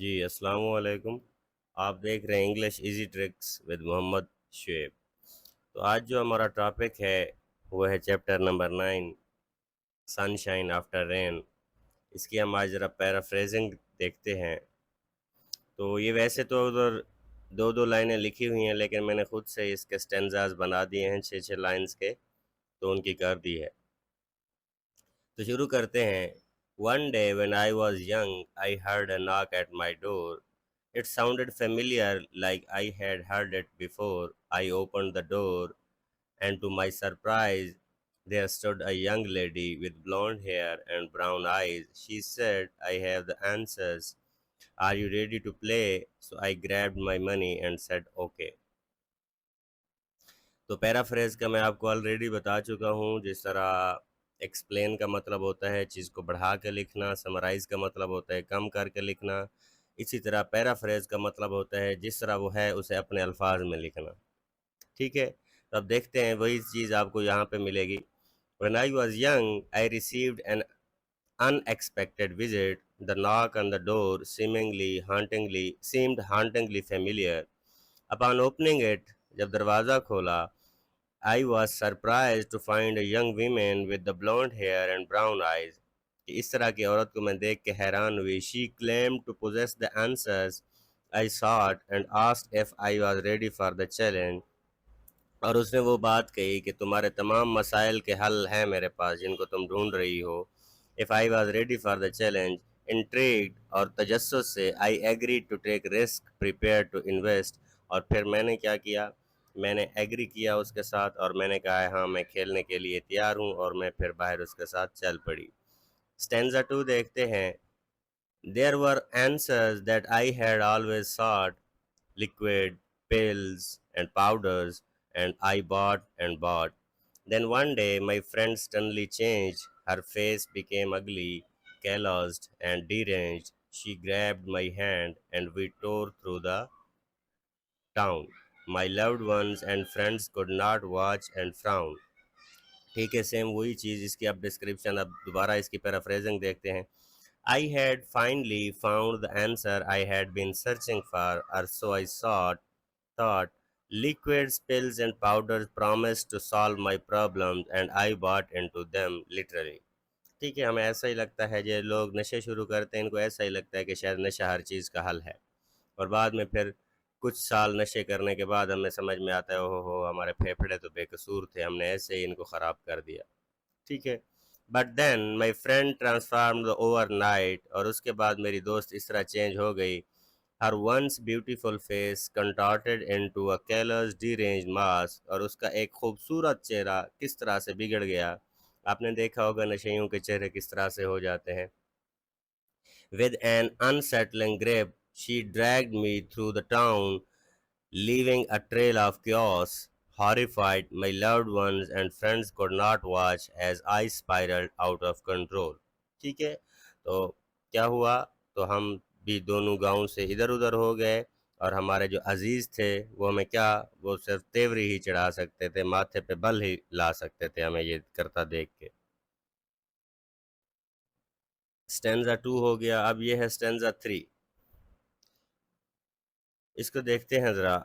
जी अस्सलाम वालेकुम। आप देख रहे हैं English easy tricks with Mohammad Shoaib. तो आज जो हमारा टॉपिक है वो है chapter number 9, sunshine after rain. इसकी हम आज ज़रा पैराफ्रेजिंग देखते हैं। तो ये वैसे तो उधर दो दो लाइनें लिखी हुई हैं, लेकिन मैंने खुद से इसके स्टेंजाज बना दिए हैं 6-6 लाइंस के, तो उनकी कर दी है। तो शुरू करते हैं। One day when I was young I heard a knock at my door. It sounded familiar, like I had heard it before. I opened the door, and to my surprise, there stood a young lady with blonde hair and brown eyes. She said, I have the answers. Are you ready to play? So I grabbed my money and said, okay. तो paraphrase का मैं आपको already बता चुका हूँ। जिस तरह explain का मतलब होता है चीज़ को बढ़ा के लिखना, समराइज़ का मतलब होता है कम करके लिखना, इसी तरह पैराफ्रेज का मतलब होता है जिस तरह वो है उसे अपने अल्फाज में लिखना। ठीक है, तो अब देखते हैं वही चीज़ आपको यहाँ पे मिलेगी। When I was young, I received an unexpected visit. The knock on the door seemed hauntingly familiar. Upon opening it, जब दरवाज़ा खोला, I was surprised to find a young woman with the blonde hair and brown eyes. कि इस तरह की औरत को मैं देख के हैरान हुई। She claimed to possess the answers I sought and asked if I was ready for the challenge. और उसने वो बात कही कि तुम्हारे तमाम मसाइल के हल हैं मेरे पास जिनको तुम ढूंढ रही हो। If I was ready for the challenge, intrigued और तजस्सुस से, I agree to take risk, prepare to invest. और फिर मैंने क्या किया, मैंने एग्री किया उसके साथ और मैंने कहा हाँ मैं खेलने के लिए तैयार हूँ, और मैं फिर बाहर उसके साथ चल पड़ी। स्टेंजा 2 देखते हैं। There were answers that I had always sought, liquid, pills, and powders, and I bought and bought. Then one day my friend suddenly changed. Her face became ugly, calloused, and deranged. She grabbed my hand and we tore through the town. My loved ones and friends could not watch and frown. ठीक है, same वही चीज़। इसकी अब description, अब दोबारा इसकी paraphrasing देखते हैं। I had finally found the answer I had been searching for, or so I thought. Liquids, pills, and powders promised to solve my problems, and I bought into them literally. ठीक है, हमें ऐसा ही लगता है, जो लोग नशे शुरू करते हैं इनको ऐसा ही लगता है कि शायद नशा हर चीज़ का हल है, और बाद में फिर कुछ साल नशे करने के बाद हमें समझ में आता है, ओहो हो हमारे फेफड़े तो बेकसूर थे, हमने ऐसे ही इनको ख़राब कर दिया। ठीक है, but then my friend transformed overnight, और उसके बाद मेरी दोस्त इस तरह चेंज हो गई। Her once beautiful face contorted into a callous deranged mass, और उसका एक खूबसूरत चेहरा किस तरह से बिगड़ गया। आपने देखा होगा नशेइयों के चेहरे किस तरह से हो जाते हैं। With an unsettling grip, she dragged me through the town, leaving a trail of chaos. Horrified, my loved ones and friends could not watch as I spiraled out of control. ठीक है, तो क्या हुआ, तो हम भी दोनों गांव से इधर उधर हो गए, और हमारे जो अजीज़ थे वो हमें क्या, वो सिर्फ तेवरी ही चढ़ा सकते थे, माथे पे बल ही ला सकते थे हमें ये करता देख के। स्टेंजा 2 हो गया, अब ये है स्टेंजा 3। इसको देखते हैं ज़रा।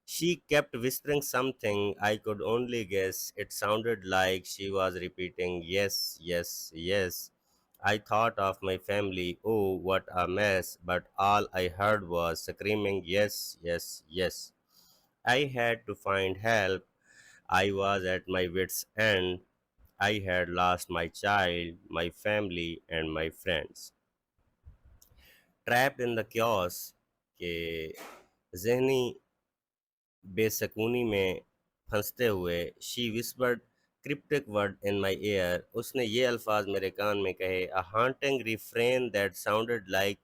She kept whispering something I could only guess. It sounded like she was repeating, yes, yes, yes. I thought of my family, oh, what a mess, but all I heard was screaming, yes, yes, yes. I had to find help. I was at my wits' end. I had lost my child, my family, and my friends. Trapped in the chaos के जहनी बेसकूनी में फंसते हुए, she whispered cryptic word in my ear, उसने ये अल्फाज मेरे कान में कहे। A haunting refrain that sounded like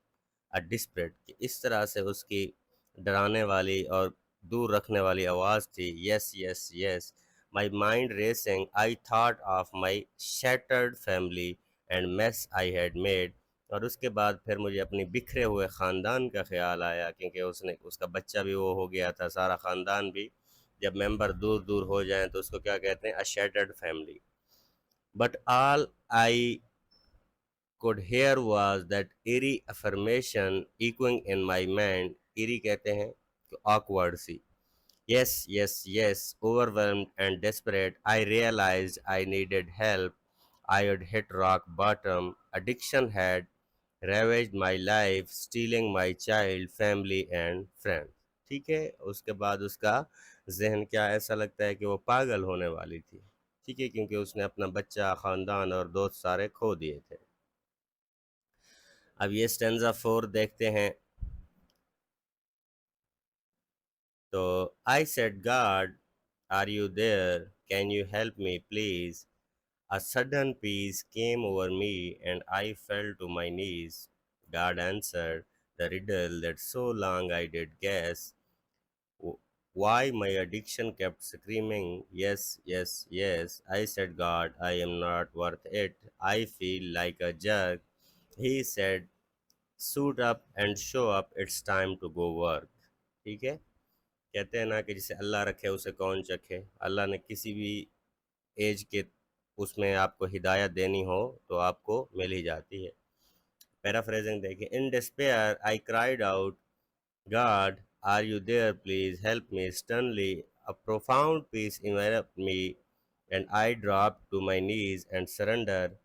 a desperate, कि इस तरह से उसकी डराने वाली और दूर रखने वाली आवाज़ थी। Yes yes yes, my mind racing, I thought of my shattered family and mess I had made. और उसके बाद फिर मुझे अपनी बिखरे हुए ख़ानदान का ख़्याल आया, क्योंकि उसने, उसका बच्चा भी वो हो गया था, सारा ख़ानदान भी। जब मेंबर दूर दूर हो जाएं तो उसको क्या कहते हैं, a shattered family. But all I could hear was that eerie affirmation echoing in my mind. Eerie कहते हैं कि awkward C. Yes, yes, yes. Overwhelmed and desperate, I realized I needed help. I had hit rock bottom. Addiction had ravaged my life, stealing my child, family and friends. ठीक है, उसके बाद उसका जहन क्या ऐसा लगता है कि वो पागल होने वाली थी. ठीक है, क्योंकि उसने अपना बच्चा, ख़ानदान और दोस्त सारे खो दिए थे. अब ये स्टेंजा 4 देखते हैं. तो I said, God, are you there? Can you help me, please? A sudden peace came over me and I fell to my knees. God answered the riddle that so long I did guess. Why my addiction kept screaming, yes, yes, yes. I said, God, I am not worth it. I feel like a jerk. He said, suit up and show up. It's time to go work. ठीक है. कहते हैं ना कि जिसे अल्लाह रखे उसे कौन चखे. अल्लाह ने किसी भी एज के उसमें आपको हिदायत देनी हो तो आपको मिल ही जाती है. पैराफ्रेजिंग देखिए. In despair I cried out, God are you there, please help me. Sternly a profound peace enveloped me and I dropped to my knees and surrendered.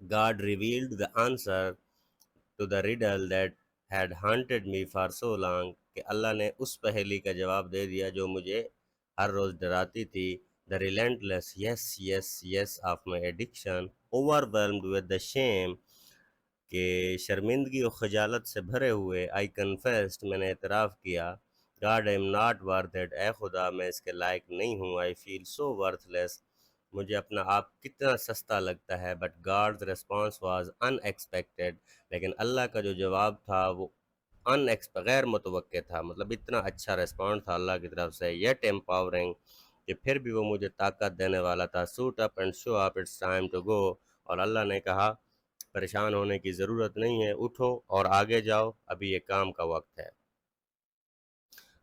God revealed the answer to the riddle that had haunted me for so long. कि अल्लाह ने उस पहेली का जवाब दे दिया जो मुझे हर रोज़ डराती थी. The relentless yes, yes, yes of my addiction, overwhelmed with the shame, कि शर्मिंदगी और खजालत से भरे हुए, आई कन्फेस्ड, मैंने एतराफ़ किया. God I am not worth it, ए खुदा मैं इसके लायक नहीं हूँ. आई फील सो वर्थलेस, मुझे अपना आप कितना सस्ता लगता है. But God's response was unexpected, लेकिन अल्लाह का जो जवाब था वो गैर मुतवक्के था. मतलब इतना अच्छा रिस्पॉन्स था अल्लाह की तरफ से, येट एम्पावरिंग, कि फिर भी वो मुझे ताकत देने वाला था. Suit up and show up, it's time to go. और अल्लाह ने कहा परेशान होने की ज़रूरत नहीं है, उठो और आगे जाओ, अभी ये काम का वक्त है.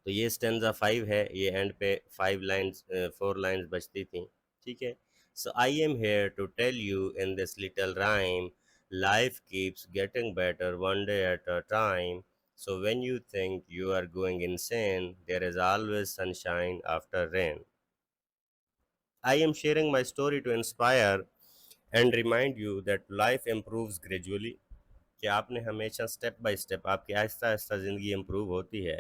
तो ये स्टेंजा 5 है. ये एंड पे 5 लाइन्स 4 लाइन्स बचती थी. ठीक है. So I am here to tell you in this little rhyme, life keeps getting better one day at a time. So when you think you are going insane, there is always sunshine after rain. I am sharing my story to inspire and remind you that life improves gradually. कि आपने हमेशा step by step आपकी आहिस्ता आहिस्ता ज़िंदगी improve होती है.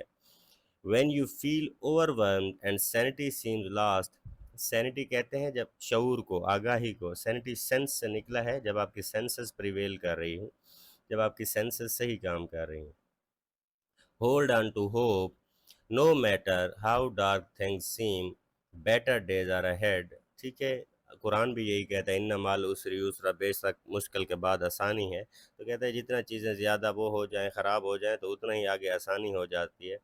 When you feel overwhelmed and sanity seems lost, sanity कहते हैं जब शऊर को, आगाही को. सैनिटी सेंस से निकला है, जब आपकी सेंसेस प्रिवेल कर रही हूँ, जब आपकी सेंसेस सही काम कर रही हूँ. Hold on to hope, no matter how dark things seem, better days are ahead. ठीक है. कुरान भी यही कहता है, इन्ना माल उसरी यूसरा, बेशक मुश्किल के बाद आसानी है. तो कहता है जितना चीज़ें ज़्यादा वो हो जाएं, ख़राब हो जाएं, तो उतना ही आगे आसानी हो जाती है.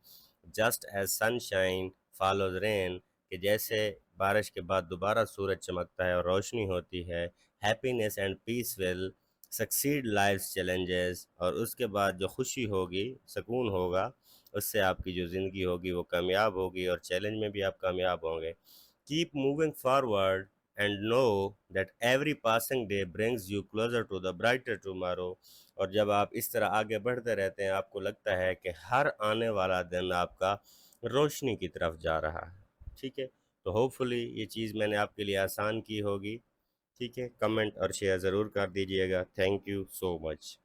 Just as sunshine follows rain, कि जैसे बारिश के बाद दोबारा सूरज चमकता है और रोशनी होती है. Happiness and peace will succeed life challenges, और उसके बाद जो खुशी होगी, सुकून होगा, उससे आपकी जो ज़िंदगी होगी वो कामयाब होगी और चैलेंज में भी आप कामयाब होंगे. Keep moving forward and know that every passing day brings you closer to the brighter tomorrow. और जब आप इस तरह आगे बढ़ते रहते हैं, आपको लगता है कि हर आने वाला दिन आपका रोशनी की तरफ जा रहा है. ठीक है. तो होपफुली ये चीज़ मैंने आपके लिए आसान की होगी. ठीक है. कमेंट और शेयर ज़रूर कर दीजिएगा. Thank you so much.